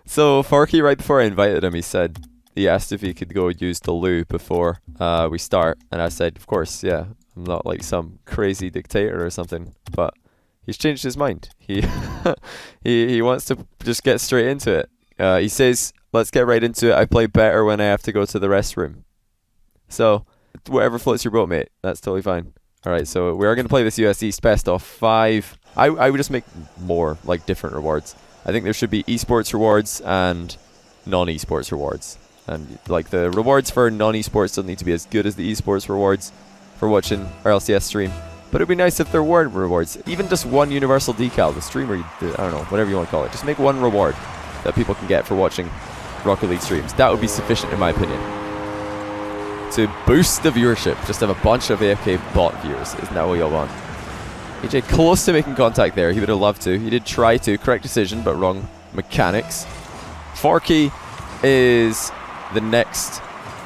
So Forky, right before I invited him, he asked if he could go use the loo before we start, and I said, of course, yeah. I'm not like some crazy dictator or something, but he's changed his mind. He he wants to just get straight into it. He says, "Let's get right into it. I play better when I have to go to the restroom." So whatever floats your boat, mate. That's totally fine. All right, so we are going to play this US East best of 5. I would just make more like different rewards. I think there should be esports rewards and non-esports rewards. And like the rewards for non-esports don't need to be as good as the esports rewards for watching our LCS stream. But it'd be nice if there weren't rewards. Even just one universal decal, the streamer, I don't know, whatever you want to call it. Just make one reward that people can get for watching Rocket League streams. That would be sufficient in my opinion. To boost the viewership, just have a bunch of AFK bot viewers. Isn't that what y'all want? AyyJayy close to making contact there. He would have loved to. He did try to. Correct decision, but wrong mechanics. Forky is the next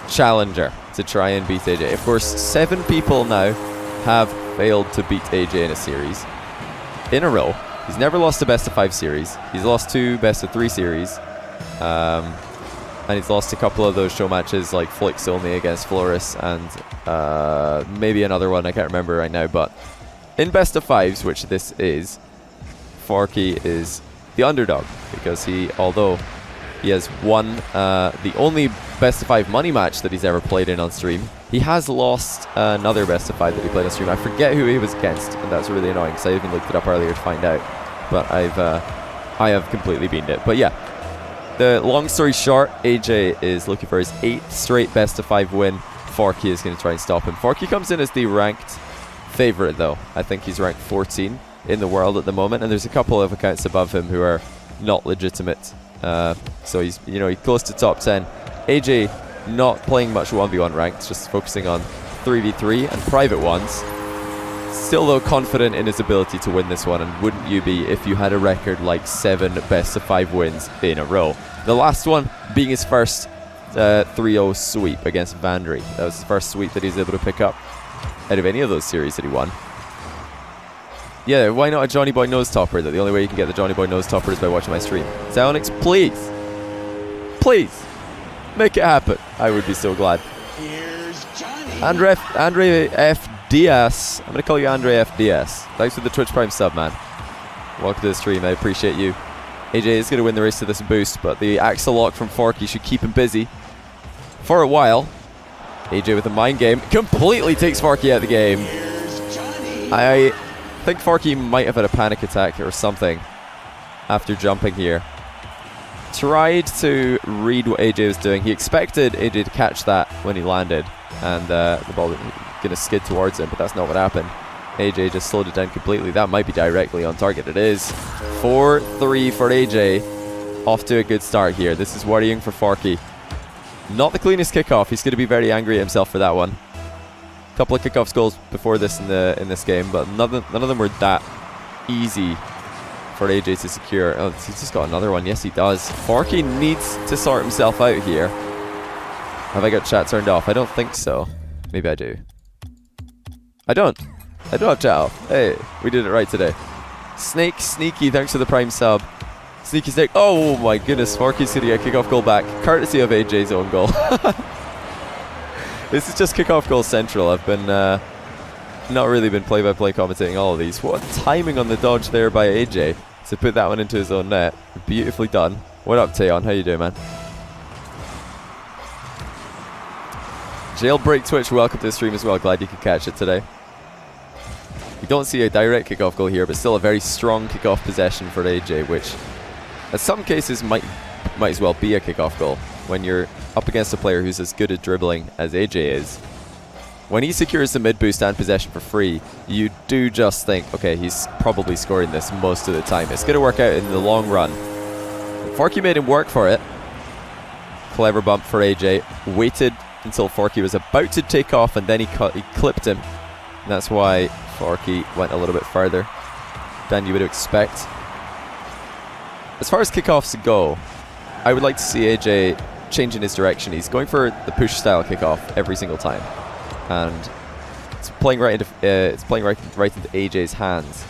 challenger to try and beat AyyJayy. Of course, 7 people now have failed to beat AyyJayy in a series in a row. He's never lost a best of 5 series. He's lost 2 best of 3 series. And he's lost a couple of those show matches like Flicks only against Floris and maybe another one, I can't remember right now, but in best of 5s, which this is, Forky is the underdog because although he has won the only best of 5 money match that he's ever played in on stream, he has lost another best of 5 that he played on stream. I forget who he was against, and that's really annoying because I even looked it up earlier to find out, but I have completely beamed it. But yeah, the long story short, AyyJayy is looking for his 8th straight best of 5 win. Forky is going to try and stop him. Forky comes in as the ranked favorite though. I think he's ranked 14 in the world at the moment, and there's a couple of accounts above him who are not legitimate. So he's close to top 10. AyyJayy not playing much 1v1 ranked, just focusing on 3v3 and private ones. Still though confident in his ability to win this one, and wouldn't you be if you had a record like 7 best of 5 wins in a row? The last one being his first 3-0 sweep against Vandry. That was his first sweep that he was able to pick up out of any of those series that he won. Yeah, why not a Johnny Boy Nose Topper? That the only way you can get the Johnny Boy Nose Topper is by watching my stream. Xeonix, please, please, make it happen. I would be so glad. Here's Johnny. Andre F. Diaz. I'm going to call you Andre F. Diaz. Thanks for the Twitch Prime sub, man. Welcome to the stream. I appreciate you. AyyJayy is going to win the race to this boost, but the Axel lock from Forky should keep him busy for a while. AyyJayy with a mind game completely takes Forky out of the game. I think Forky might have had a panic attack or something after jumping here. Tried to read what AyyJayy was doing. He expected AyyJayy to catch that when he landed, and the ball was going to skid towards him, but that's not what happened. AyyJayy just slowed it down completely. That might be directly on target. It is. 4-3 for AyyJayy. Off to a good start here. This is worrying for Forky. Not the cleanest kickoff. He's going to be very angry at himself for that one. A couple of kickoff goals before this in this game, but none of them were that easy for AyyJayy to secure. Oh, he's just got another one. Yes, he does. Forky needs to sort himself out here. Have I got chat turned off? I don't think so. Maybe I do. I don't have chat off. Hey, we did it right today. Snake Sneaky, thanks for the Prime sub. Sneaky Snake. Oh my goodness, Forky's going to get a kickoff goal back, courtesy of AyyJay's own goal. This is just kickoff goal central. I've been not really been play-by-play commentating all of these. What timing on the dodge there by AyyJayy to put that one into his own net. Beautifully done. What up, Taeon? How you doing, man? Jailbreak Twitch, welcome to the stream as well. Glad you could catch it today. We don't see a direct kickoff goal here, but still a very strong kickoff possession for AyyJayy, which in some cases might as well be a kickoff goal when you're up against a player who's as good at dribbling as AyyJayy is. When he secures the mid boost and possession for free, you do just think, okay, he's probably scoring this most of the time. It's going to work out in the long run. Forky made him work for it. Clever bump for AyyJayy. Waited until Forky was about to take off, and then he clipped him. And that's why Forky went a little bit further than you would expect. As far as kickoffs go, I would like to see AyyJayy changing his direction. He's going for the push style kickoff every single time, and it's playing right into AyyJay's hands.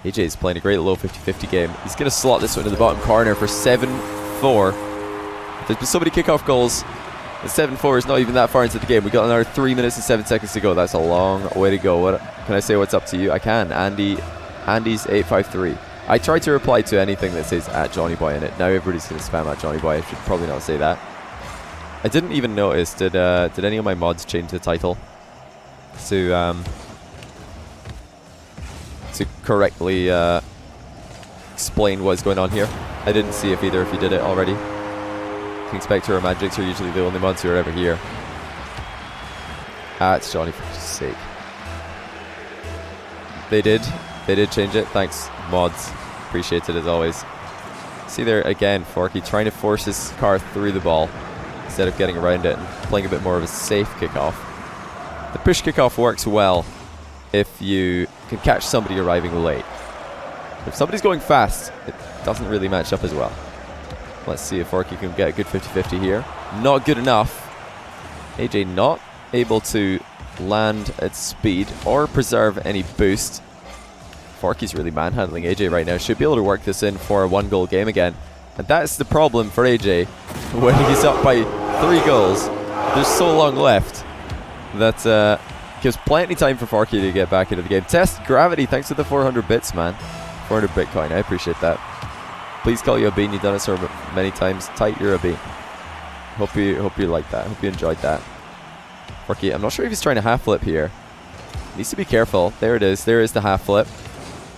AyyJayy is playing a great low 50-50 game. He's going to slot this one to the bottom corner for 7-4. There's been so many kickoff goals. The 7-4 is not even that far into the game. We got another 3 minutes and 7 seconds to go. That's a long way to go. What can I say? What's up to you? I can. Andy's 853. I try to reply to anything that says @JohnnyBoy in it. Now everybody's going to spam @JohnnyBoy. I should probably not say that. I didn't even notice. Did any of my mods change the title to correctly explain what's going on here? I didn't see if either of you did it already. King Spectre or Magix are usually the only mods who are ever here. It's Johnny, for just sake. They did change it. Thanks, mods. Appreciate it as always. See there again, Forky trying to force his car through the ball instead of getting around it and playing a bit more of a safe kickoff. The push kickoff works well if you can catch somebody arriving late. If somebody's going fast, it doesn't really match up as well. Let's see if Forky can get a good 50-50 here. Not good enough. AyyJayy not able to land at speed or preserve any boost. Forky's really manhandling AyyJayy right now. Should be able to work this in for a 1-goal game again. And that's the problem for AyyJayy. When he's up by 3 goals, there's so long left that gives plenty time for Forky to get back into the game. Test Gravity, thanks for the 400 bits, man. 400 Bitcoin, I appreciate that. Please call you a bean. You've done it so many times. Tight, you're a bean. Hope you like that. Hope you enjoyed that. Forky, I'm not sure if he's trying to half flip here. Needs to be careful. There it is. There is the half flip.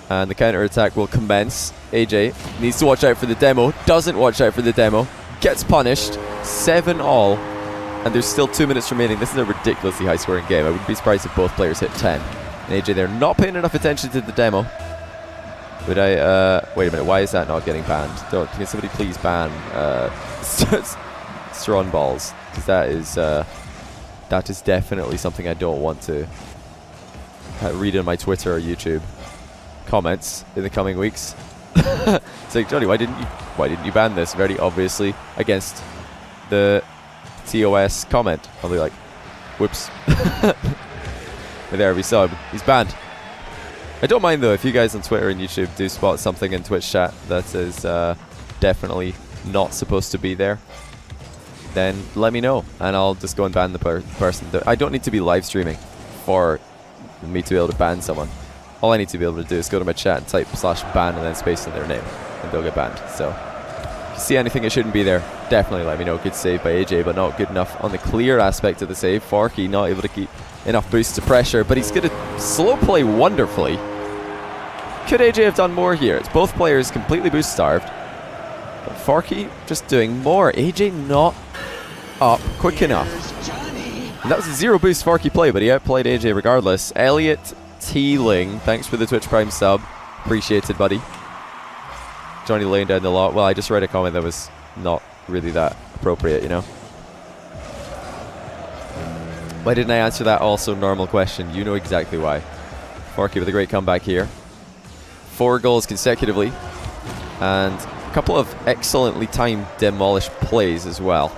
And the counter attack will commence. AyyJayy needs to watch out for the demo. Doesn't watch out for the demo. Gets punished. 7-all. And there's still 2 minutes remaining. This is a ridiculously high scoring game. I wouldn't be surprised if both players hit 10. And AyyJayy, they're not paying enough attention to the demo. Would I, wait a minute, why is that not getting banned? Can somebody please ban Strawn Balls? Because that is definitely something I don't want to read on my Twitter or YouTube comments in the coming weeks. It's like, Johnny, why didn't you ban this? Very obviously against the TOS comment. I'll be like, whoops. There we saw him. He's banned. I don't mind though if you guys on Twitter and YouTube do spot something in Twitch chat that is definitely not supposed to be there. Then let me know and I'll just go and ban the person. I don't need to be live streaming for me to be able to ban someone. All I need to be able to do is go to my chat and type /ban and then space in their name and they'll get banned. So if you see anything that shouldn't be there, definitely let me know. Good save by AyyJayy, but not good enough on the clear aspect of the save. Forky not able to keep enough boost to pressure, but he's going to slow play wonderfully. Could AyyJayy have done more here? It's both players completely boost starved. But Forky just doing more. AyyJayy not up quick enough. And that was a 0 boost Forky play, but he outplayed AyyJayy regardless. Elliot Teeling, thanks for the Twitch Prime sub. Appreciated, buddy. Johnny laying down the lot. Well, I just read a comment that was not really that appropriate, you know. Why didn't I answer that also normal question? You know exactly why. Forky with a great comeback here. 4 goals consecutively. And a couple of excellently timed demolished plays as well.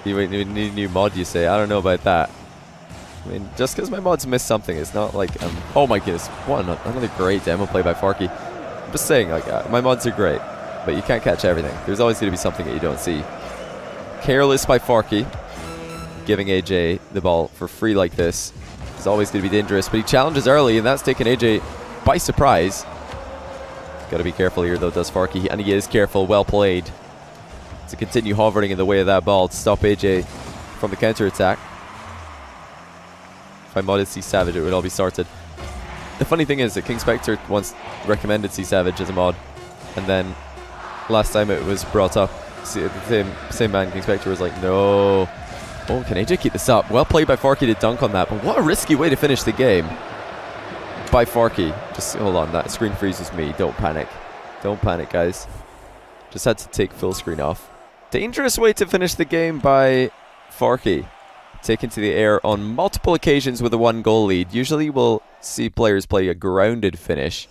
You need a new mod, you say? I don't know about that. I mean, just because my mods miss something, it's not like... oh my goodness, what another great demo play by Forky. I'm just saying, like, my mods are great, but you can't catch everything. There's always going to be something that you don't see. Careless by Forky. Giving AyyJayy the ball for free like this is always going to be dangerous, but he challenges early, and that's taken AyyJayy by surprise. Got to be careful here, though, does Forky, and he is careful. Well played to continue hovering in the way of that ball to stop AyyJayy from the counter-attack. If I modded Decisive, it would all be sorted. The funny thing is that King Spectre once recommended Decisive as a mod, and then last time it was brought up, the same man, King Spectre, was like, no. Oh, can AyyJayy keep this up? Well played by Forky to dunk on that, but what a risky way to finish the game by Forky. Just hold on, that screen freezes me. Don't panic. Don't panic, guys. Just had to take full screen off. Dangerous way to finish the game by Forky. Taken to the air on multiple occasions with a 1-goal lead. Usually we'll see players play a grounded finish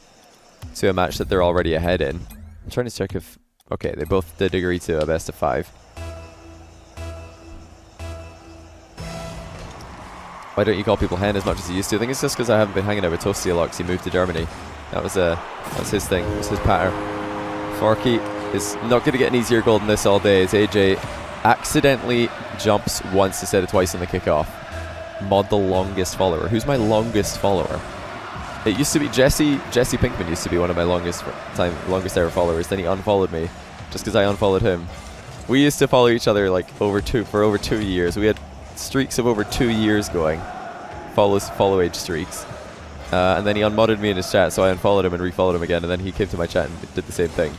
to a match that they're already ahead in. I'm trying to check if... okay, they both did agree to a best of 5. Why don't you call people hen as much as you used to? I think it's just because I haven't been hanging out with Toasty a lot because he moved to Germany. That was his thing. It was his pattern. Forky is not going to get an easier goal than this all day as AyyJayy accidentally jumps once instead of twice on the kickoff. Mod the longest follower. Who's my longest follower? It used to be Jesse Pinkman used to be one of my longest ever followers. Then he unfollowed me just because I unfollowed him. We used to follow each other like for over 2 years. We had streaks of over 2 years going. Follow age streaks. And then he unmodded me in his chat, so I unfollowed him and refollowed him again, and then he came to my chat and did the same thing.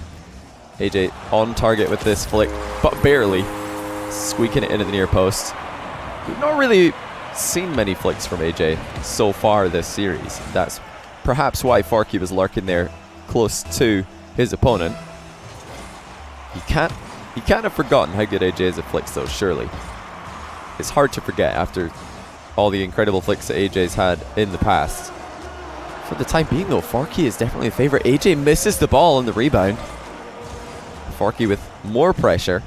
AyyJayy on target with this flick, but barely. Squeaking it into the near post. We've not really seen many flicks from AyyJayy so far this series. That's perhaps why Forky was lurking there close to his opponent. He can't have forgotten how good AyyJayy is at flicks though, surely. It's hard to forget after all the incredible flicks that AyyJay's had in the past. For the time being though, Forky is definitely a favourite. AyyJayy misses the ball on the rebound. Forky with more pressure.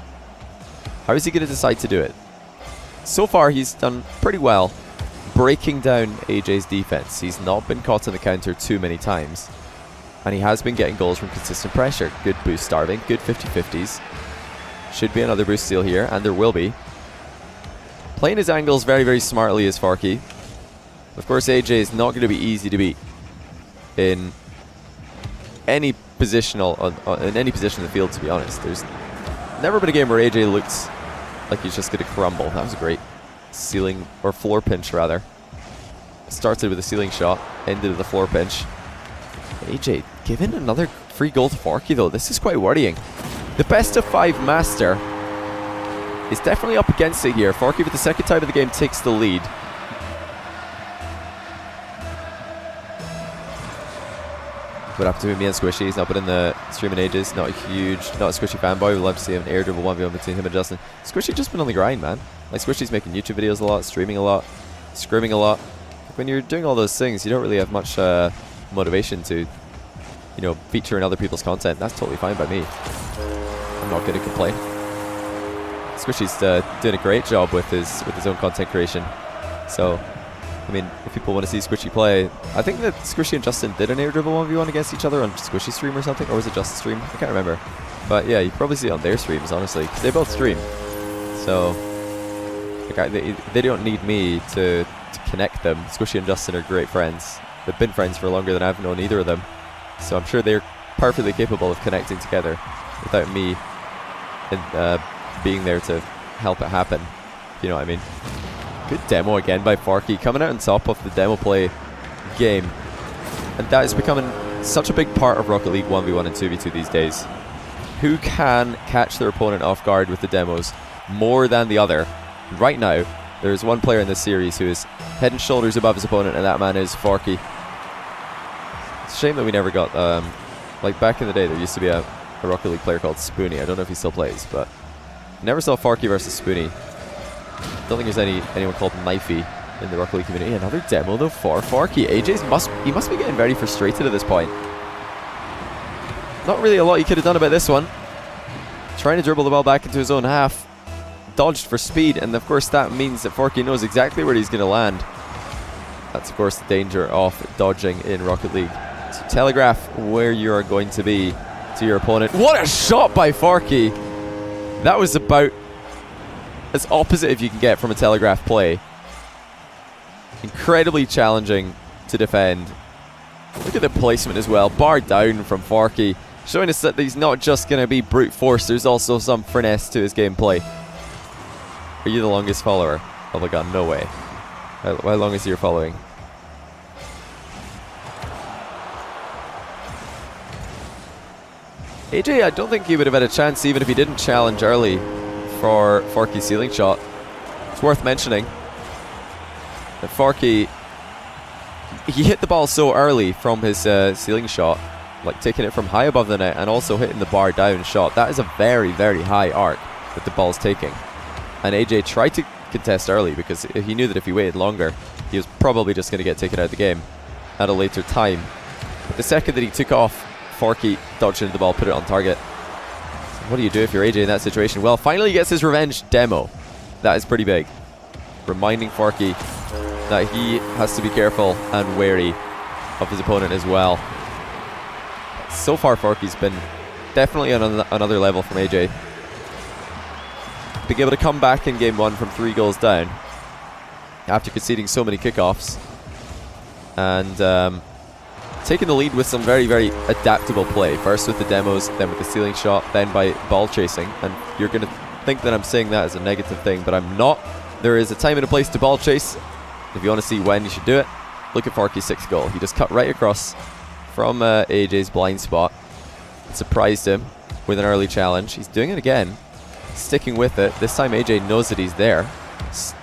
How is he going to decide to do it? So far he's done pretty well breaking down AyyJay's defense. He's not been caught on the counter too many times. And he has been getting goals from consistent pressure. Good boost starving, good 50-50s. Should be another boost steal here, and there will be. Playing his angles very, very smartly is Forky. Of course, AyyJayy is not going to be easy to beat in any position in the field, to be honest. There's never been a game where AyyJayy looked like he's just going to crumble. That was a great ceiling, or floor pinch rather. Started with a ceiling shot, ended with a floor pinch. AyyJayy giving another free goal to Forky though. This is quite worrying. The best of 5 master is definitely up against it here. Forky for the second time of the game takes the lead. What happened to me and Squishy? He's not been in the stream in ages. Not a Squishy fanboy. We'd love to see an air dribble 1v1 between him and Justin. Squishy just been on the grind, man. Like, Squishy's making YouTube videos a lot, streaming a lot, scrimming a lot. When you're doing all those things, you don't really have much motivation to, you know, feature in other people's content. That's totally fine by me. I'm not going to complain. Squishy's doing a great job with his own content creation. So, I mean, if people want to see Squishy play, I think that Squishy and Justin did an air dribble 1v1 against each other on Squishy's stream or something, or was it Justin's stream? I can't remember. But yeah, you can probably see it on their streams, honestly, because they both stream. So, like, they don't need me to connect them. Squishy and Justin are great friends. They've been friends for longer than I've known either of them. So I'm sure they're perfectly capable of connecting together without me being there to help it happen. You know what I mean? Good demo again by Forky, coming out on top of the demo play game. And that is becoming such a big part of Rocket League 1v1 and 2v2 these days. Who can catch their opponent off guard with the demos more than the other? Right now, there's one player in this series who is head and shoulders above his opponent, and that man is Forky. It's a shame that we never got, like back in the day, there used to be a Rocket League player called Spoonie. I don't know if he still plays, but never saw Forky versus Spoonie. Don't think there's anyone called Knifey in the Rocket League community. Another demo though for Forky. AyyJayy must be getting very frustrated at this point. Not really a lot he could have done about this one. Trying to dribble the ball back into his own half. Dodged for speed, and of course that means that Forky knows exactly where he's going to land. That's of course the danger of dodging in Rocket League. So telegraph where you are going to be to your opponent. What a shot by Forky! That was about as opposite if you can get from a telegraph play. Incredibly challenging to defend. Look at the placement as well. Bar down from Forky, showing us that he's not just going to be brute force, there's also some finesse to his gameplay. Are you the longest follower? Oh my god, no way. How long is your following? AyyJayy, I don't think he would have had a chance even if he didn't challenge early for Forky's ceiling shot. It's worth mentioning that Forky, he hit the ball so early from his ceiling shot, like taking it from high above the net and also hitting the bar down shot. That is a very, very high arc that the ball's taking. And AyyJayy tried to contest early because he knew that if he waited longer, he was probably just going to get taken out of the game at a later time. But the second that he took off, Forky dodged into the ball, put it on target. So what do you do if you're AyyJayy in that situation? Well, finally he gets his revenge demo. That is pretty big. Reminding Forky that he has to be careful and wary of his opponent as well. So far, Forky's been definitely on another level from AyyJayy. Being able to come back in game 1 from 3 goals down after conceding so many kickoffs, and taking the lead with some very, very adaptable play. First with the demos, then with the ceiling shot, then by ball chasing. And you're going to think that I'm saying that as a negative thing, but I'm not. There is a time and a place to ball chase. If you want to see when you should do it, look at Forky's 6th goal. He just cut right across from AyyJay's blind spot. It surprised him with an early challenge. He's doing it again, sticking with it. This time AyyJayy knows that he's there,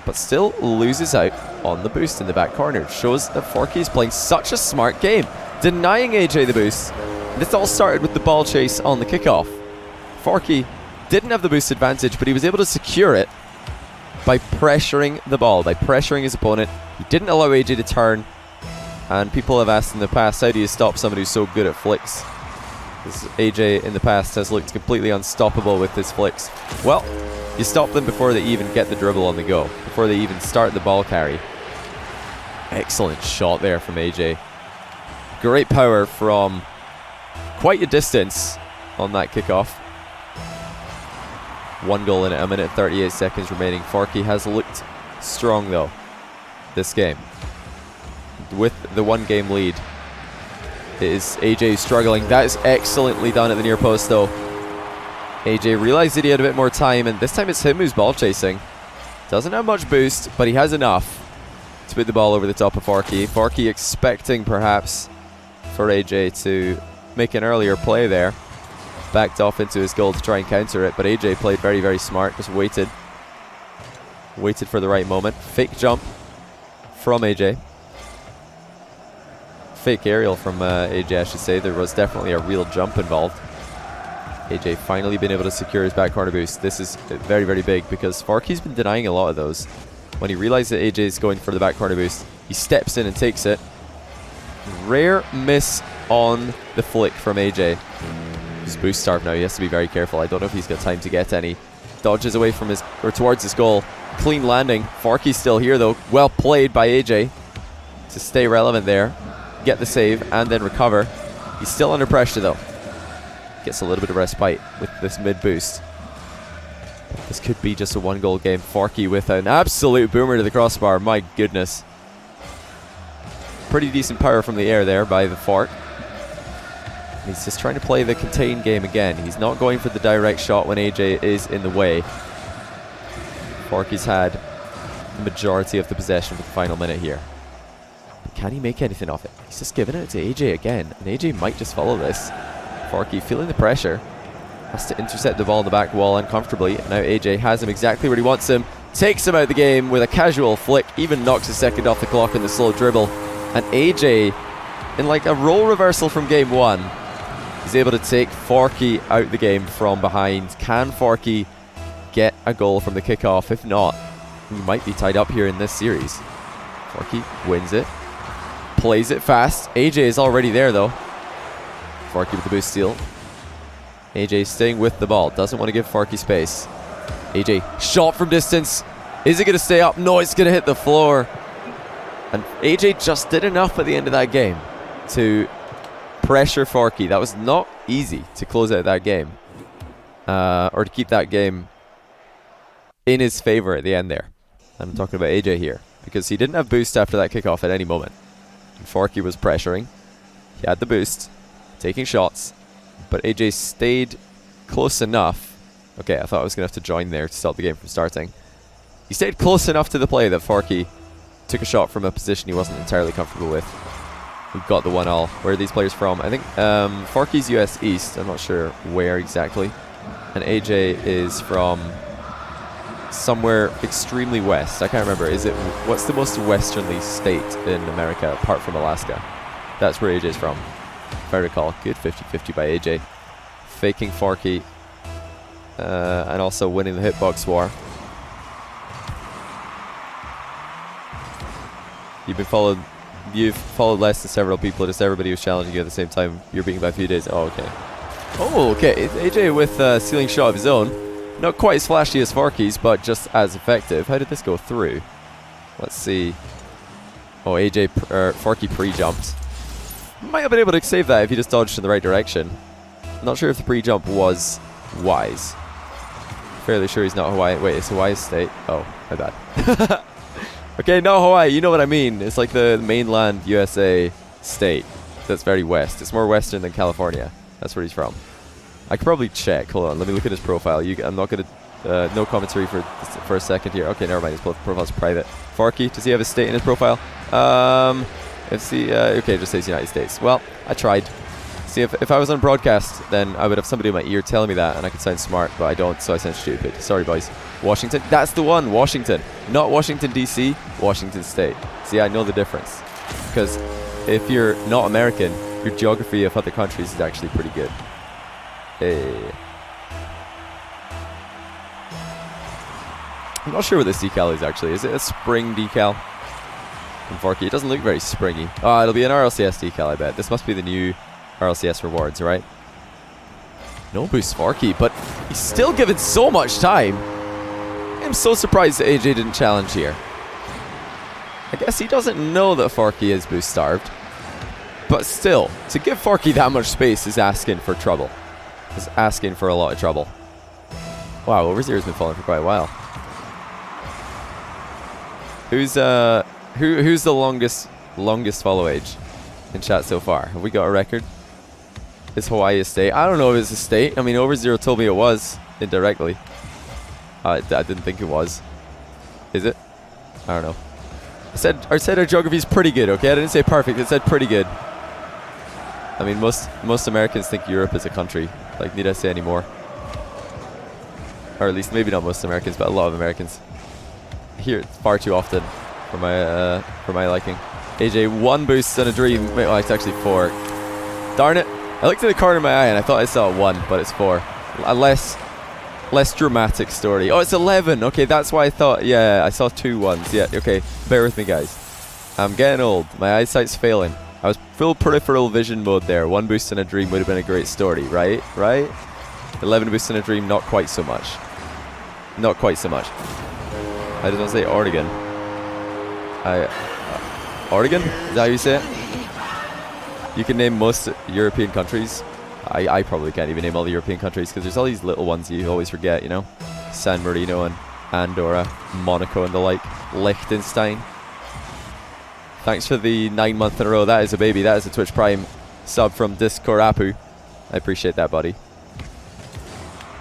but still loses out on the boost in the back corner. It shows that Forky is playing such a smart game, denying AyyJayy the boost. And this all started with the ball chase on the kickoff. Forky didn't have the boost advantage, but he was able to secure it by pressuring the ball, by pressuring his opponent. He didn't allow AyyJayy to turn, and people have asked in the past, how do you stop somebody who's so good at flicks? Because AyyJayy in the past has looked completely unstoppable with his flicks. Well, you stop them before they even get the dribble on the go, before they even start the ball carry. Excellent shot there from AyyJayy. Great power from quite a distance on that kickoff. 1 goal in it, 1 minute 38 seconds remaining. Forky has looked strong though this game. With the 1 game lead, it is AyyJayy struggling. That is excellently done at the near post though. AyyJayy realized that he had a bit more time, and this time it's him who's ball chasing. Doesn't have much boost, but he has enough to put the ball over the top of Forky. Forky expecting perhaps for AyyJayy to make an earlier play there. Backed off into his goal to try and counter it, but AyyJayy played very, very smart. Just waited for the right moment. Fake jump from AyyJayy. Fake aerial from AyyJayy, I should say. There was definitely a real jump involved. AyyJayy finally been able to secure his back corner boost. This is very, very big because Forky's been denying a lot of those. When he realized that AyyJayy is going for the back corner boost, he steps in and takes it. Rare miss on the flick from AyyJayy. He's boost starved now. He has to be very careful. I don't know if he's got time to get any. Dodges away from his, or towards his goal. Clean landing. Forky's still here though. Well played by AyyJayy to stay relevant there. Get the save and then recover. He's still under pressure though. Gets a little bit of respite with this mid boost. This could be just a 1 goal game. Forky with an absolute boomer to the crossbar. My goodness. Pretty decent power from the air there by the Fork. He's just trying to play the contain game again. He's not going for the direct shot when AyyJayy is in the way. Forky's had the majority of the possession for the final minute here. But can he make anything of it? He's just giving it to AyyJayy again, and AyyJayy might just follow this. Forky feeling the pressure. Has to intercept the ball on the back wall uncomfortably. Now AyyJayy has him exactly where he wants him. Takes him out the game with a casual flick. Even knocks a second off the clock in the slow dribble. And AyyJayy, in like a role reversal from game 1, is able to take Forky out the game from behind. Can Forky get a goal from the kickoff? If not, he might be tied up here in this series. Forky wins it. Plays it fast. AyyJayy is already there though. Forky with the boost steal. AyyJayy staying with the ball. Doesn't want to give Forky space. AyyJayy shot from distance. Is it going to stay up? No, it's going to hit the floor. And AyyJayy just did enough at the end of that game to pressure Forky. That was not easy to close out that game. Or to keep that game in his favor at the end there. And I'm talking about AyyJayy here. Because he didn't have boost after that kickoff at any moment. And Forky was pressuring. He had the boost. Taking shots. But AyyJayy stayed close enough. Okay, I thought I was going to have to join there to stop the game from starting. He stayed close enough to the play that Forky took a shot from a position he wasn't entirely comfortable with. We got the 1-all. Where are these players from? I think Forky's US East. I'm not sure where exactly. And AyyJayy is from somewhere extremely west. I can't remember. Is it, what's the most westerly state in America apart from Alaska? That's where AyyJay's from, if I recall. Good 50-50 by AyyJayy. Faking Forky. And also winning the hitbox war. You've followed less than several people. Just everybody who's challenging you at the same time. You're beating by a few days. Oh, okay. Oh, okay. AyyJayy with a ceiling shot of his own. Not quite as flashy as Forky's, but just as effective. How did this go through? Let's see. Oh, Forky pre-jumped. Might have been able to save that if he just dodged in the right direction. Not sure if the pre-jump was wise. Fairly sure he's not Hawaii. Wait, it's Hawaii State. Oh, my bad. Okay, no Hawaii. You know what I mean. It's like the mainland USA state that's very west. It's more western than California. That's where he's from. I could probably check. Hold on. Let me look at his profile. I'm not going to... no commentary for a second here. Okay, never mind. His profile's private. Forky, does he have his state in his profile? Let's see. Okay, it just says United States. Well, I tried. See, if I was on broadcast, then I would have somebody in my ear telling me that, and I could sound smart, but I don't, so I sound stupid. Sorry, boys. Washington. That's the one. Washington. Not Washington, D.C. Washington State. See, I know the difference. Because if you're not American, your geography of other countries is actually pretty good. Hey. I'm not sure what this decal is, actually. Is it a spring decal? From Forky. It doesn't look very springy. Oh, it'll be an RLCS decal, I bet. This must be the new RLCS rewards, right? No boost Forky, but he's still given so much time. I'm so surprised that AyyJayy didn't challenge here. I guess he doesn't know that Forky is boost starved. But still, to give Forky that much space is asking for trouble. Is asking for a lot of trouble. Wow, Overzero's been falling for quite a while. Who's the longest follow age in chat so far? Have we got a record? Is Hawaii a state? I don't know if it's a state. I mean, Overzero told me it was indirectly. I didn't think it was. Is it? I don't know. I said our geography's pretty good. Okay, I didn't say perfect. I said pretty good. I mean, most Americans think Europe is a country. Like, need I say any more? Or at least maybe not most Americans, but a lot of Americans. Hear it far too often for my liking. AyyJayy, 1 boost and a dream. Wait, well, it's actually 4. Darn it! I looked in the corner of my eye and I thought I saw 1, but it's 4. A less dramatic story. Oh, it's 11. Okay, that's why I thought. Yeah, I saw 2 1s. Yeah, okay. Bear with me, guys. I'm getting old. My eyesight's failing. I was full peripheral vision mode there. 1 boost and a dream would have been a great story, right? Right? 11 boosts and a dream, not quite so much. Not quite so much. I just want to say Oregon. Oregon? Is that how you say it? You can name most European countries. I probably can't even name all the European countries because there's all these little ones you always forget, you know? San Marino and Andorra, Monaco and the like. Liechtenstein. Thanks for the 9 month in a row. That is a baby. That is a Twitch Prime sub from Discorapu. I appreciate that, buddy.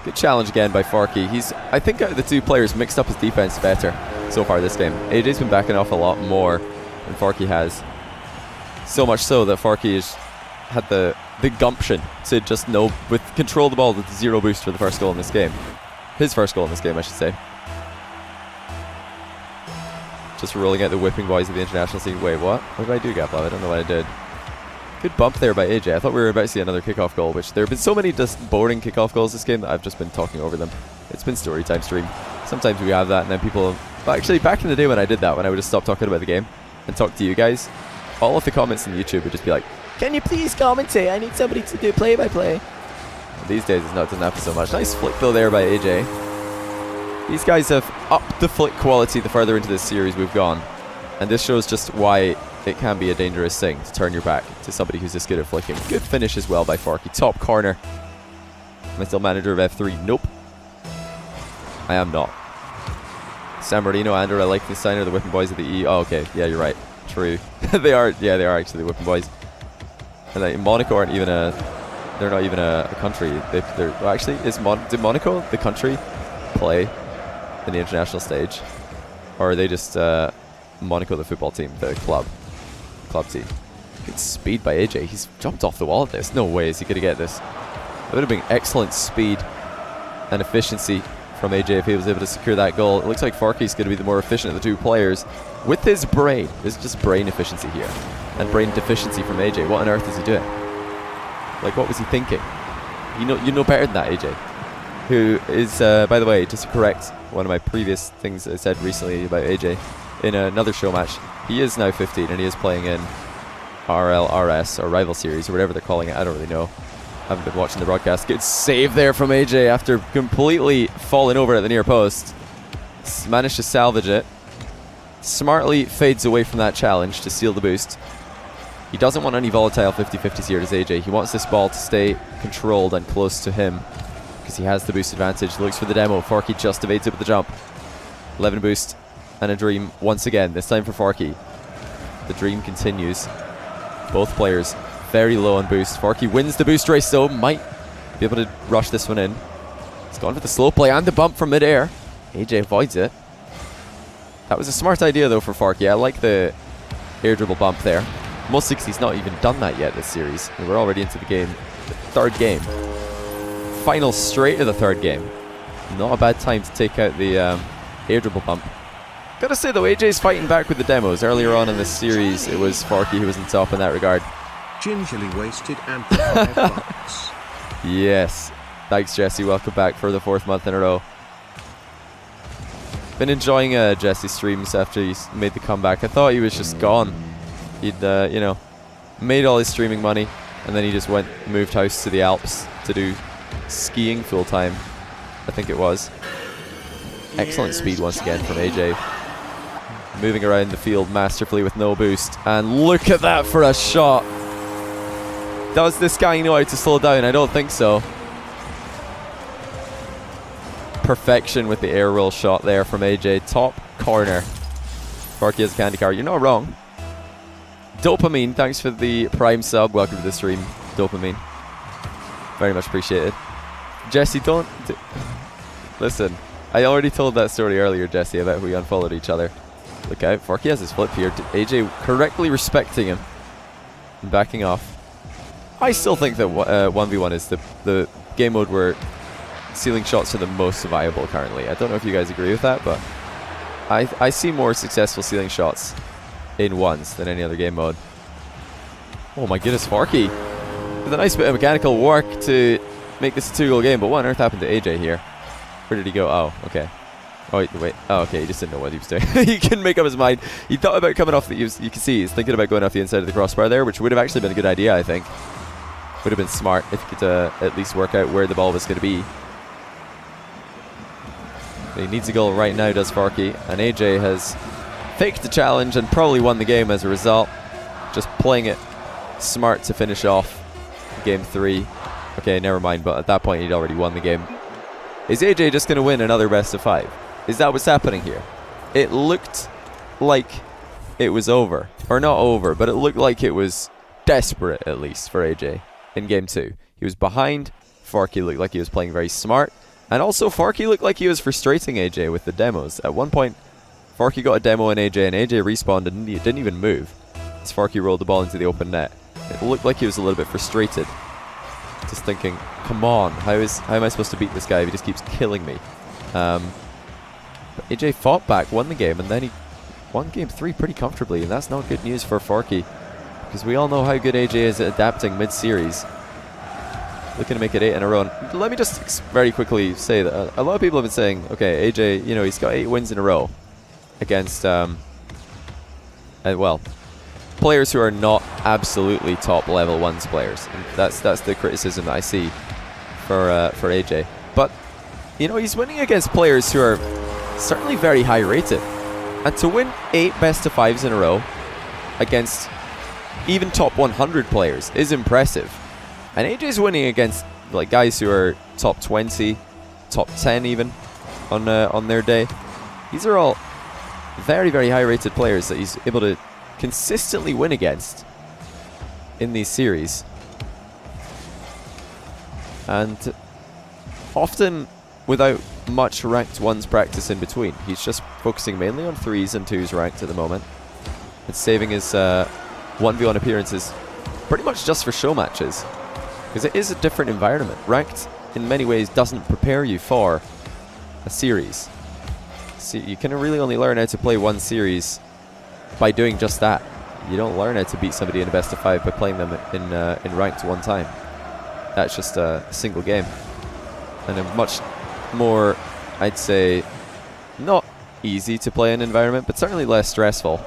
Good challenge again by Forky. I think out of the 2 players mixed up his defense better so far this game. AyyJayy's been backing off a lot more than Forky has. So much so that Forky has had the gumption to just control the ball with 0 boost for the first goal in this game. His first goal in this game, I should say. Just rolling out the whipping boys of the international scene. Wait, what? What did I do, Gaplov? I don't know what I did. Good bump there by AyyJayy. I thought we were about to see another kickoff goal, which there have been so many just boring kickoff goals this game that I've just been talking over them. It's been story time stream. Sometimes we have that and then people... But actually, back in the day when I did that, when I would just stop talking about the game and talk to you guys, all of the comments on YouTube would just be like, "Can you please commentate? I need somebody to do play-by-play." These days it's not done that so much. Nice flick though there by AyyJayy. These guys have upped the flick quality the further into this series we've gone. And this shows just why it can be a dangerous thing to turn your back to somebody who's this good at flicking. Good finish as well by Forky. Top corner. Am I still manager of F3? Nope. I am not. San Marino, Andorra, Liechtenstein are the whipping boys of the E. Oh, okay. Yeah, you're right. True. they are. Yeah, they are actually the whipping boys. And like, Monaco aren't even a... They're not even a country. Well, actually, did Monaco, the country, play in the international stage? Or are they just Monaco, the football team, the club team? Good speed by AyyJayy. He's jumped off the wall at this. No way is he going to get this. It would have been excellent speed and efficiency from AyyJayy if he was able to secure that goal. It looks like Forky's going to be the more efficient of the 2 players with his brain. There's just brain efficiency here. And brain deficiency from AyyJayy. What on earth is he doing? Like, what was he thinking? You know better than that, AyyJayy. Who is, by the way, just to correct one of my previous things I said recently about AyyJayy, in another show match, he is now 15 and he is playing in RLRS or Rival Series or whatever they're calling it. I don't really know. I haven't been watching the broadcast. Good save there from AyyJayy after completely falling over at the near post. Managed to salvage it. smartly fades away from that challenge to steal the boost. He doesn't want any volatile 50-50s here, does AyyJayy. He wants this ball to stay controlled and close to him because he has the boost advantage. Looks for the demo. Forky just evades it with the jump. 11 boost and a dream once again, this time for Forky. The dream continues. Both players very low on boost. Forky wins the boost race though, might be able to rush this one in. He's gone for the slow play and the bump from midair. AyyJayy avoids it. That was a smart idea though for Forky. I like the air dribble bump there. Mostly because he's not even done that yet this series. And we're already into the game. The third game. Final straight of the third game. Not a bad time to take out the air dribble bump. Gotta say though, AyyJayy's fighting back with the demos. Earlier on in this series, it was Forky who was on top in that regard. Gingerly wasted and $5. Yes. Thanks, Jesse. Welcome back for the 4th month in a row. Been enjoying Jesse's streams after he made the comeback. I thought he was just gone. He'd, you know, made all his streaming money, and then he just moved house to the Alps to do skiing full time, I think it was. Excellent speed once again from AyyJayy. Moving around the field masterfully with no boost. And look at that for a shot. Does this guy know how to slow down? I don't think so. Perfection with the air roll shot there from AyyJayy. Top corner. Forky has a candy card. You're not wrong. Dopamine, thanks for the prime sub. Welcome to the stream, Dopamine. Very much appreciated. Jesse, don't... Listen, I already told that story earlier, Jesse, about how we unfollowed each other. Look out, Forky has his flip here. AyyJayy correctly respecting him and backing off. I still think that 1v1 is the game mode where ceiling shots are the most viable currently. I don't know if you guys agree with that, but I see more successful ceiling shots in ones than any other game mode. Oh my goodness, Forky with a nice bit of mechanical work to make this a 2-goal game, but what on earth happened to AyyJayy here? Where did he go? Oh, okay. Oh, wait. Oh, okay, he just didn't know what he was doing. He couldn't make up his mind. He thought about coming off you can see he's thinking about going off the inside of the crossbar there, which would have actually been a good idea, I think. Would have been smart if he could at least work out where the ball was going to be. But he needs a goal right now, does Forky, and AyyJayy has faked the challenge and probably won the game as a result. Just playing it smart to finish off game 3. Okay, never mind, but at that point he'd already won the game. Is AyyJayy just going to win another best of 5? Is that what's happening here? It looked like it was over. Or not over, but it looked like it was desperate, at least, for AyyJayy in game 2. He was behind. Forky looked like he was playing very smart. And also, Forky looked like he was frustrating AyyJayy with the demos. At one point, Forky got a demo in AyyJayy, and AyyJayy respawned and didn't even move as Forky rolled the ball into the open net. It looked like he was a little bit frustrated. Just thinking, come on, how am I supposed to beat this guy if he just keeps killing me? But AyyJayy fought back, won the game, and then he won game 3 pretty comfortably, and that's not good news for Forky, because we all know how good AyyJayy is at adapting mid-series. Looking to make it 8 in a row. And let me just very quickly say that a lot of people have been saying, okay, AyyJayy, you know, he's got 8 wins in a row against, well, players who are not absolutely top level ones players. And that's the criticism that I see for AyyJayy. But you know, he's winning against players who are certainly very high rated, and to win 8 best of 5s in a row against even top 100 players is impressive. And AyyJay's winning against like guys who are top 20, top 10 even on their day. These are all very, very high rated players that he's able to consistently win against in these series, and often without much ranked 1s practice in between. He's just focusing mainly on 3s and 2s ranked at the moment, and saving his 1v1 appearances pretty much just for show matches, because it is a different environment. Ranked in many ways doesn't prepare you for a series. See, you can really only learn how to play one series by doing just that. You don't learn how to beat somebody in a best of 5 by playing them in ranked one time. That's just a single game, and a much more, I'd say, not easy to play an environment, but certainly less stressful,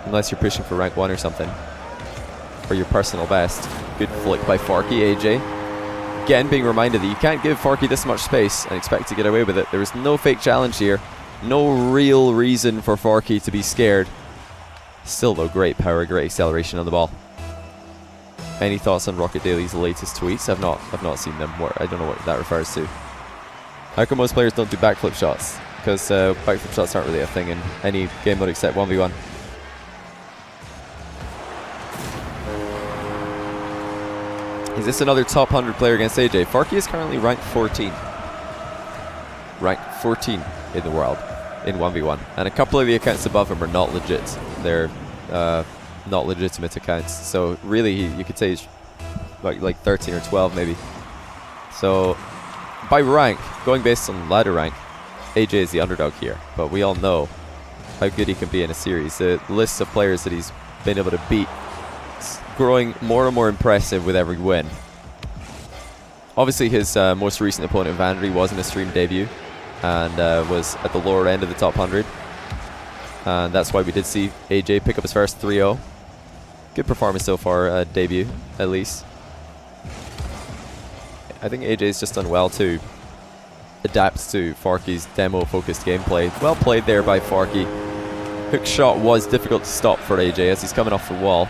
unless you're pushing for rank 1 or something, for your personal best. Good flick by Forky. AyyJayy again being reminded that you can't give Forky this much space and expect to get away with it. There was no fake challenge here. No real reason for Forky to be scared. Still though, great power, great acceleration on the ball. Any thoughts on Rocket Daily's latest tweets? I've not seen them. I don't know what that refers to. How come most players don't do backflip shots? Because backflip shots aren't really a thing in any game mode except 1v1. Is this another top 100 player against AyyJayy? Forky is currently ranked 14. Ranked 14 in the world in 1v1. And a couple of the accounts above him are not legit. They're not legitimate accounts. So really, you could say he's like 13 or 12 maybe. So by rank, going based on ladder rank, AyyJayy is the underdog here. But we all know how good he can be in a series. The list of players that he's been able to beat is growing more and more impressive with every win. Obviously his most recent opponent, Vandry, was in a stream debut and was at the lower end of the top 100. And that's why we did see AyyJayy pick up his first 3-0. Good performance so far, debut, at least. I think AyyJay's just done well to adapt to Forky's demo-focused gameplay. Well played there by Forky. Hook shot was difficult to stop for AyyJayy as he's coming off the wall.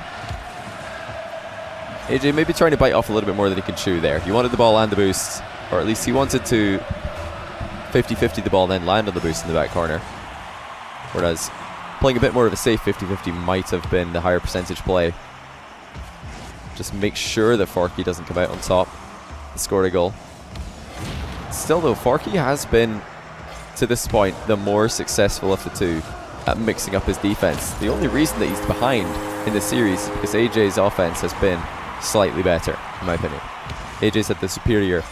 AyyJayy maybe trying to bite off a little bit more than he can chew there. He wanted the ball and the boost, or at least he wanted to 50-50 the ball and then land on the boost in the back corner. Whereas playing a bit more of a safe 50-50 might have been the higher percentage play. Just make sure that Forky doesn't come out on top and score a goal. Still though, Forky has been, to this point, the more successful of the two at mixing up his defense. The only reason that he's behind in this series is because AyyJay's offense has been slightly better, in my opinion. AyyJay's had the superior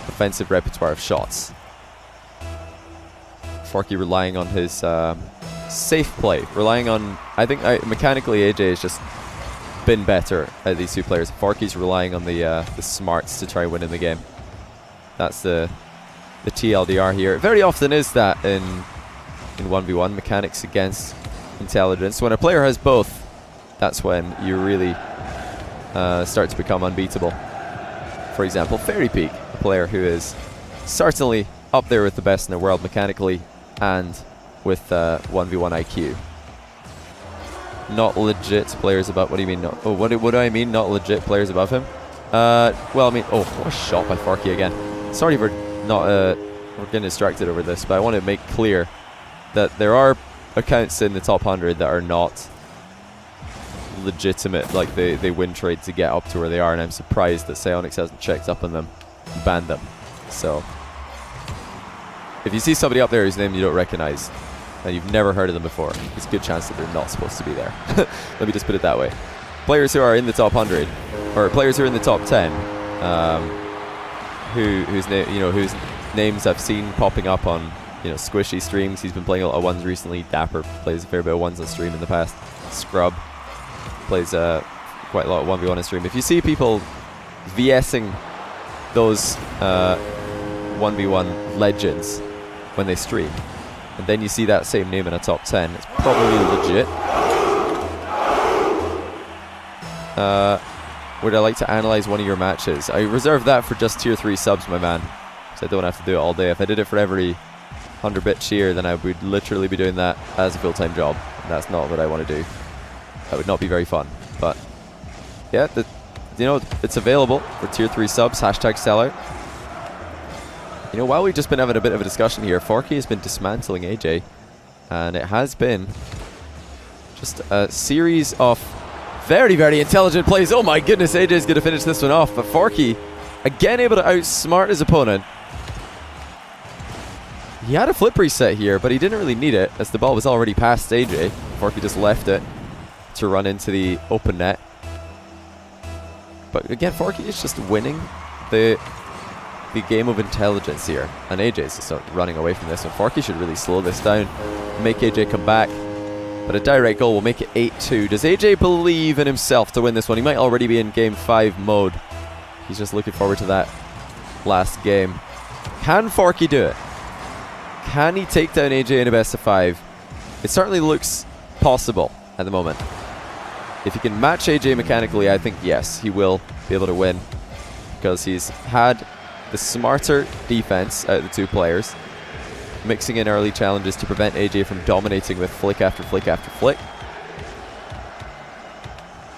offensive repertoire of shots. Forky relying on his safe play, relying on, I think mechanically AyyJayy has just been better at these two players. Forky's relying on the smarts to try and win in the game. That's the TLDR here. It very often is that in 1v1, mechanics against intelligence. When a player has both, that's when you really start to become unbeatable. For example, Fairy Peak, a player who is certainly up there with the best in the world mechanically and with 1v1 IQ. Not legit players above. What do you mean? No, oh, what do I mean? Not legit players above him? Well, I mean, oh, what a shot by Forky again. Sorry for not we're getting distracted over this, but I want to make clear that there are accounts in the top 100 that are not legitimate. Like they win trade to get up to where they are, and I'm surprised that Psyonix hasn't checked up on them and banned them. So if you see somebody up there whose name you don't recognize and you've never heard of them before, there's a good chance that they're not supposed to be there. Let me just put it that way. Players who are in the top 100, or players who are in the top 10, whose names I've seen popping up on Squishy streams. He's been playing a lot of ones recently. Dapper plays a fair bit of ones on stream in the past. Scrub plays quite a lot of 1v1 on stream. If you see people VSing those 1v1 legends when they stream, and then you see that same name in a top 10, it's probably legit. Would I like to analyze one of your matches? I reserve that for just tier 3 subs, my man, so I don't have to do it all day. If I did it for every 100-bit cheer, then I would literally be doing that as a full-time job, and that's not what I want to do. That would not be very fun. But yeah, it's available for tier 3 subs. #sellout. While we've just been having a bit of a discussion here, Forky has been dismantling AyyJayy, and it has been just a series of very, very intelligent plays. Oh my goodness, AyyJay's going to finish this one off, but Forky again able to outsmart his opponent. He had a flip reset here, but he didn't really need it as the ball was already past AyyJayy. Forky just left it to run into the open net. But again, Forky is just winning the game of intelligence here, and AyyJay's just running away from this, and Forky should really slow this down, make AyyJayy come back. But a direct goal will make it 8-2. Does AyyJayy believe in himself to win this one? He might already be in game 5 mode. He's just looking forward to that last game. Can Forky do it? Can he take down AyyJayy in a best of 5? It certainly looks possible at the moment. If he can match AyyJayy mechanically, I think yes, he will be able to win, because he's had the smarter defense out of the two players. mixing in early challenges to prevent AyyJayy from dominating with flick after flick after flick.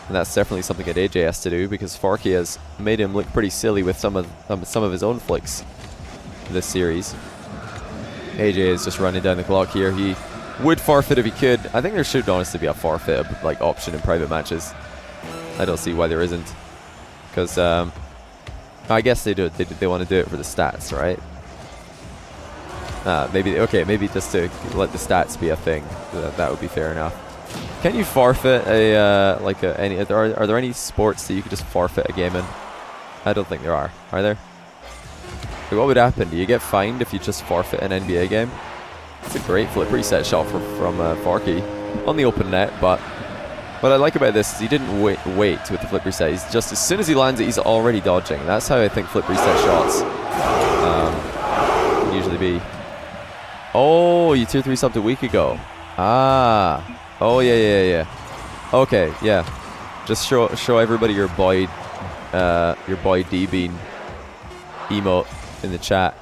And that's definitely something that AyyJayy has to do, because Forky has made him look pretty silly with some of his own flicks this series. AyyJayy is just running down the clock here. He would forfeit if he could. I think there should honestly be a forfeit like option in private matches. I don't see why there isn't, because I guess they do it. They want to do it for the stats, right? Maybe just to let the stats be a thing. That would be fair enough. Can you forfeit are there any sports that you could just forfeit a game in? I don't think there are. Are there? Like, what would happen? Do you get fined if you just forfeit an NBA game? It's a great flip reset shot from Forky on the open net, but what I like about this is he didn't wait with the flip reset. He's just, as soon as he lands it, he's already dodging. That's how I think flip reset shots usually be. Oh, you tier 3 subbed a week ago. Ah. Oh yeah. Okay, yeah. Just show everybody your boy D-Bean emote in the chat.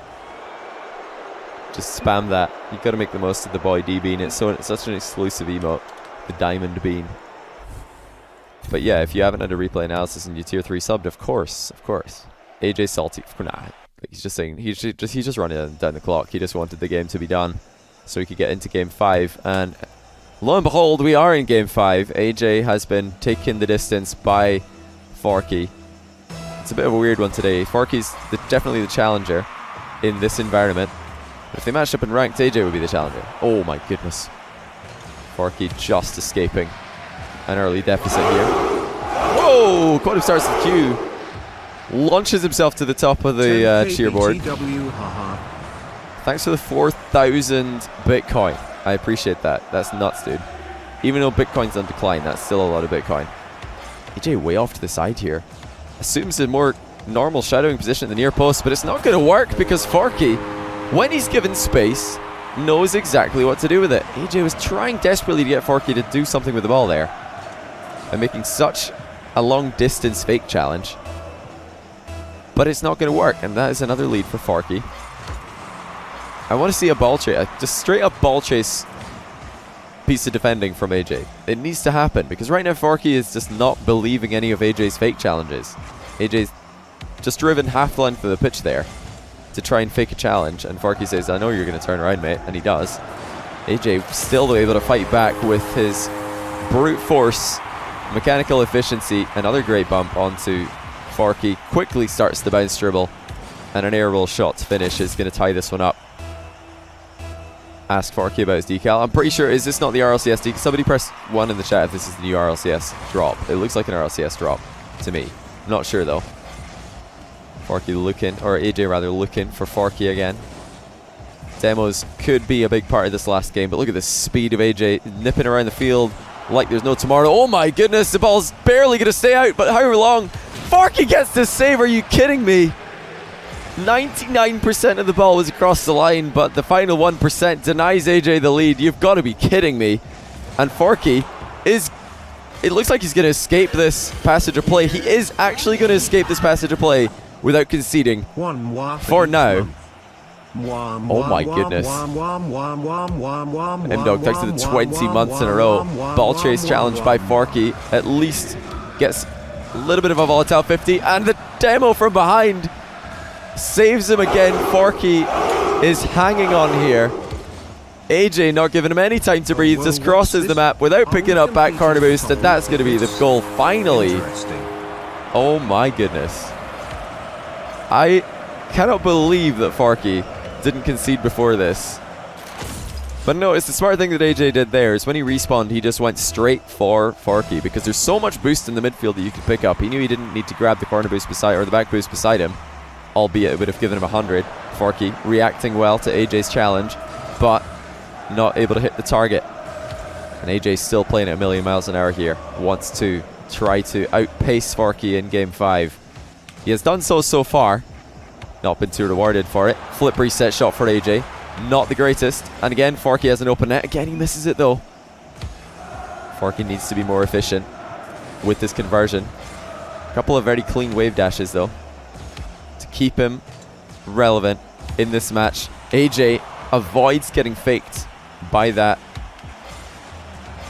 Just spam that. You gotta make the most of the boy D-Bean. It's such an exclusive emote, the Diamond Bean. But yeah, if you haven't had a replay analysis and you tier 3 subbed, of course. AyyJayy salty. Nah, he's just saying he's just running down the clock. He just wanted the game to be done so he could get into game 5, and lo and behold, we are in game 5. AyyJayy has been taken the distance by Forky. It's a bit of a weird one today. Forky's definitely the challenger in this environment. But if they matched up in ranked, AyyJayy would be the challenger. Oh my goodness. Forky just escaping an early deficit here. Whoa! Quantum starts the queue. Launches himself to the top of the cheerboard. Thanks for the 4,000 Bitcoin. I appreciate that. That's nuts, dude. Even though Bitcoin's on decline, that's still a lot of Bitcoin. AyyJayy way off to the side here. Assumes a more normal shadowing position at the near post, but it's not going to work because Forky, when he's given space, knows exactly what to do with it. AyyJayy was trying desperately to get Forky to do something with the ball there, and making such a long distance fake challenge. But it's not going to work, and that is another lead for Forky. I want to see a ball chase, just straight up ball chase piece of defending from AyyJayy. It needs to happen, because right now Forky is just not believing any of AyyJay's fake challenges. AyyJay's just driven half the length of the pitch there to try and fake a challenge, and Forky says, I know you're going to turn around, mate, and he does. AyyJayy still able to fight back with his brute force, mechanical efficiency. Another great bump onto Forky. Quickly starts the bounce dribble, and an air roll shot to finish is going to tie this one up. Ask Forky about his decal. I'm pretty sure, is this not the RLCS decal? Somebody press 1 in the chat if this is the new RLCS drop. It looks like an RLCS drop to me. Not sure though. Forky looking, or AyyJayy rather, looking for Forky again. Demos could be a big part of this last game, but look at the speed of AyyJayy nipping around the field like there's no tomorrow. Oh my goodness, the ball's barely going to stay out, but how long? Forky gets the save, are you kidding me? 99% of the ball was across the line, but the final 1% denies AyyJayy the lead. You've got to be kidding me. And Forky is... It looks like he's going to escape this passage of play. He is actually going to escape this passage of play without conceding. For now. Oh my goodness. M-Dog takes to the 20 months in a row. Ball chase challenge by Forky. At least gets a little bit of a volatile 50. And the demo from behind saves him again. Forky is hanging on here. AyyJayy not giving him any time to breathe, just crosses the map without picking up back corner boost, and that's going to be the goal finally. Oh my goodness. I cannot believe that Forky didn't concede before this. But no, it's the smart thing that AyyJayy did there is when he respawned, he just went straight for Forky because there's so much boost in the midfield that you could pick up. He knew he didn't need to grab the corner boost beside, or the back boost beside him, albeit it would have given him 100. Forky reacting well to AyyJay's challenge, but not able to hit the target. And AyyJay's still playing at a million miles an hour here. Wants to try to outpace Forky in game 5. He has done so far. Not been too rewarded for it. Flip reset shot for AyyJayy. Not the greatest. And again, Forky has an open net. Again, he misses it though. Forky needs to be more efficient with this conversion. A couple of very clean wave dashes though to keep him relevant in this match. AyyJayy avoids getting faked by that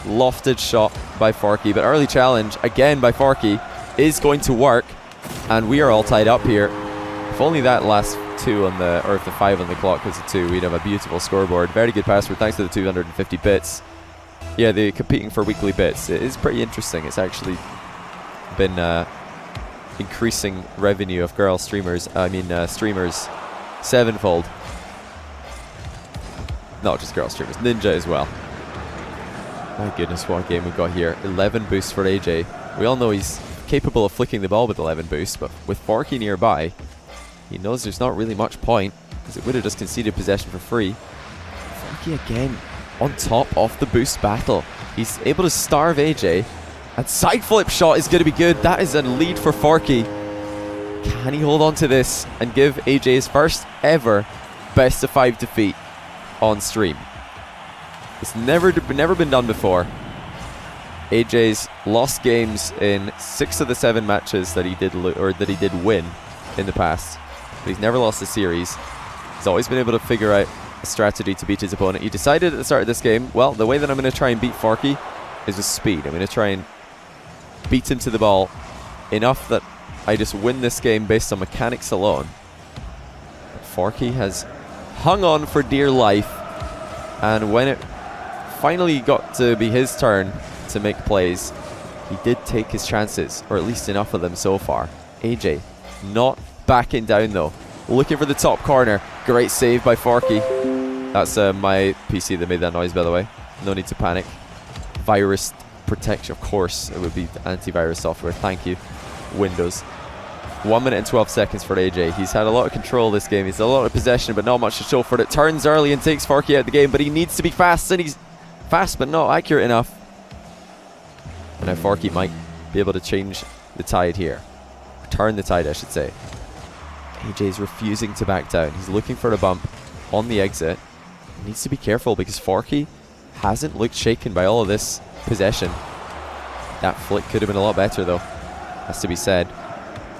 lofted shot by Forky. But early challenge, again by Forky, is going to work. And we are all tied up here. If only that last 2 on the, or if the 5 on the clock was a 2, we'd have a beautiful scoreboard. Very good password, thanks to the 250 bits. Yeah, they're competing for weekly bits. It is pretty interesting. It's actually been increasing revenue of girl streamers, streamers 7-fold. Not just girl streamers, Ninja as well. My goodness, what a game we've got here. 11 boosts for AyyJayy. We all know he's capable of flicking the ball with 11 boosts, but with Forky nearby, he knows there's not really much point, because it would have just conceded possession for free. Forky again on top of the boost battle. He's able to starve AyyJayy. And side flip shot is going to be good. That is a lead for Forky. Can he hold on to this and give AyyJayy his first ever best of 5 defeat on stream? It's never been done before. AyyJay's lost games in 6 of the 7 matches that he did win in the past, but he's never lost a series. He's always been able to figure out a strategy to beat his opponent. He decided at the start of this game, well, the way that I'm going to try and beat Forky is with speed. I'm going to try and beat him to the ball enough that I just win this game based on mechanics alone. But Forky has hung on for dear life, and when it finally got to be his turn to make plays, he did take his chances, or at least enough of them so far. AyyJayy not backing down though. Looking for the top corner. Great save by Forky. That's my PC that made that noise, by the way. No need to panic. Virus protection, of course, it would be antivirus software. Thank you, Windows. 1 minute and 12 seconds for AyyJayy. He's had a lot of control this game. He's had a lot of possession, but not much to show for it. Turns early and takes Forky out of the game, but he needs to be fast, and he's fast but not accurate enough. And now Forky might be able to change the tide here. Turn the tide, I should say. AyyJay's refusing to back down. He's looking for a bump on the exit. He needs to be careful because Forky hasn't looked shaken by all of this possession. That flick could have been a lot better though, has to be said.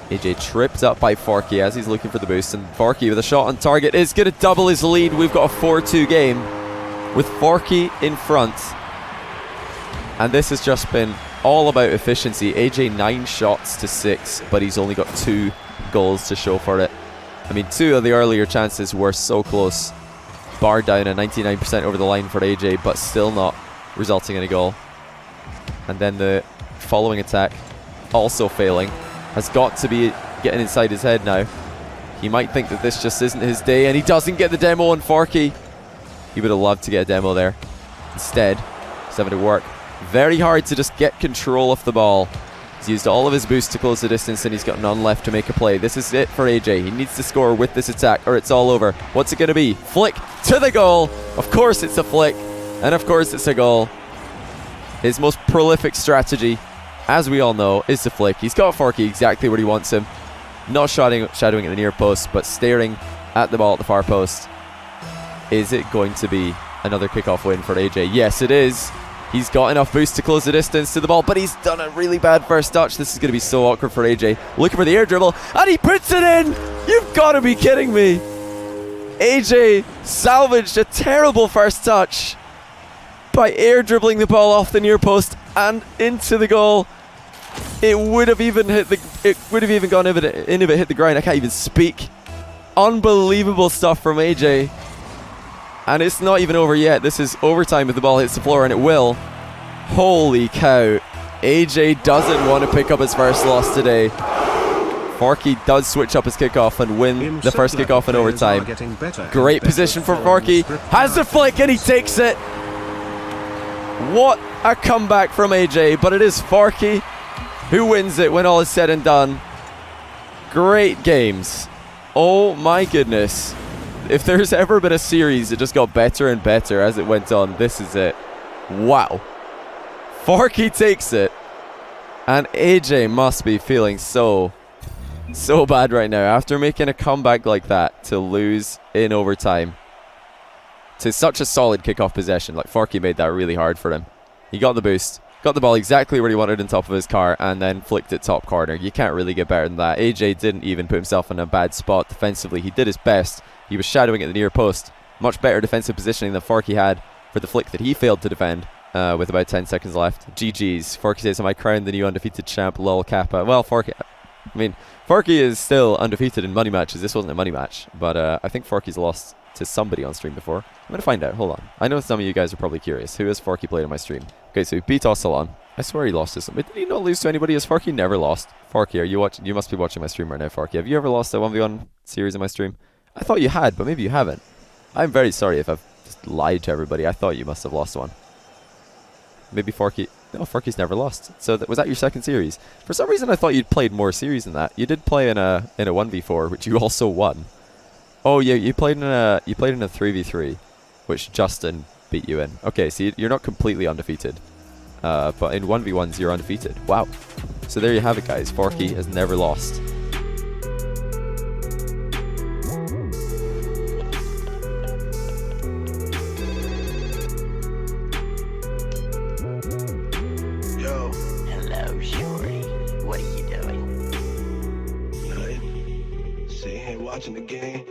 AyyJayy tripped up by Forky as he's looking for the boost, and Forky with a shot on target is going to double his lead. We've got a 4-2 game with Forky in front, and this has just been all about efficiency. AyyJayy 9 shots to 6, but he's only got 2 goals to show for it. I mean, 2 of the earlier chances were so close, bar down a 99% over the line for AyyJayy, but still not resulting in a goal. And then the following attack, also failing, has got to be getting inside his head now. He might think that this just isn't his day, and he doesn't get the demo on Forky. He would have loved to get a demo there. Instead, he's having to work very hard to just get control of the ball. He's used all of his boost to close the distance, and he's got none left to make a play. This is it for AyyJayy. He needs to score with this attack, or it's all over. What's it going to be? Flick to the goal. Of course it's a flick, and of course it's a goal. His most prolific strategy, as we all know, is the flick. He's got Forky exactly where he wants him. Not shadowing at the near post, but staring at the ball at the far post. Is it going to be another kickoff win for AyyJayy? Yes, it is. He's got enough boost to close the distance to the ball, but he's done a really bad first touch. This is going to be so awkward for AyyJayy. Looking for the air dribble, and he puts it in! You've got to be kidding me! AyyJayy salvaged a terrible first touch by air dribbling the ball off the near post and into the goal. It would have even hit the. It would have even gone in if it hit the ground. I can't even speak. Unbelievable stuff from AyyJayy. And it's not even over yet. This is overtime if the ball hits the floor, and it will. Holy cow. AyyJayy doesn't want to pick up his first loss today. Forky does switch up his kickoff and win the first kickoff in overtime. Great position for Forky. Has the flick, and he takes it. What a comeback from AyyJayy, but it is Forky who wins it when all is said and done. Great games. Oh my goodness. If there's ever been a series that just got better and better as it went on, this is it. Wow. Forky takes it. And AyyJayy must be feeling so bad right now after making a comeback like that to lose in overtime to such a solid kickoff possession. Like, Forky made that really hard for him. He got the boost, got the ball exactly where he wanted on top of his car, and then flicked it top corner. You can't really get better than that. AyyJayy didn't even put himself in a bad spot defensively. He did his best. He was shadowing at the near post, Much better defensive positioning than Forky had for the flick that he failed to defend with about 10 seconds left. GG's. Forky says, am I crowned the new undefeated champ? Lol Kappa. Well, Forky is still undefeated in money matches. This wasn't a money match, but I think Forky's lost to somebody on stream before. I'm going to find out. Hold on. I know some of you guys are probably curious. Who has Forky played on my stream? Okay, so he beat Ocelon. I swear he lost to somebody. Did he not lose to anybody? Has Forky never lost? Forky, are you watching? You must be watching my stream right now, Forky. Have you ever lost a 1v1 series on my stream? I thought you had, but maybe you haven't. I'm very sorry if I've just lied to everybody. I thought you must have lost one. Maybe Forky... No, Forky's never lost. So was that your second series? For some reason I thought you'd played more series than that. You did play in a 1v4, which you also won. Oh yeah, you played in a 3v3, which Justin beat you in. Okay, so you're not completely undefeated. But in 1v1s you're undefeated. Wow. So there you have it, guys. Forky has never lost. Yo. Hello, Shorty. What are you doing? Nothing. Sitting here watching the game.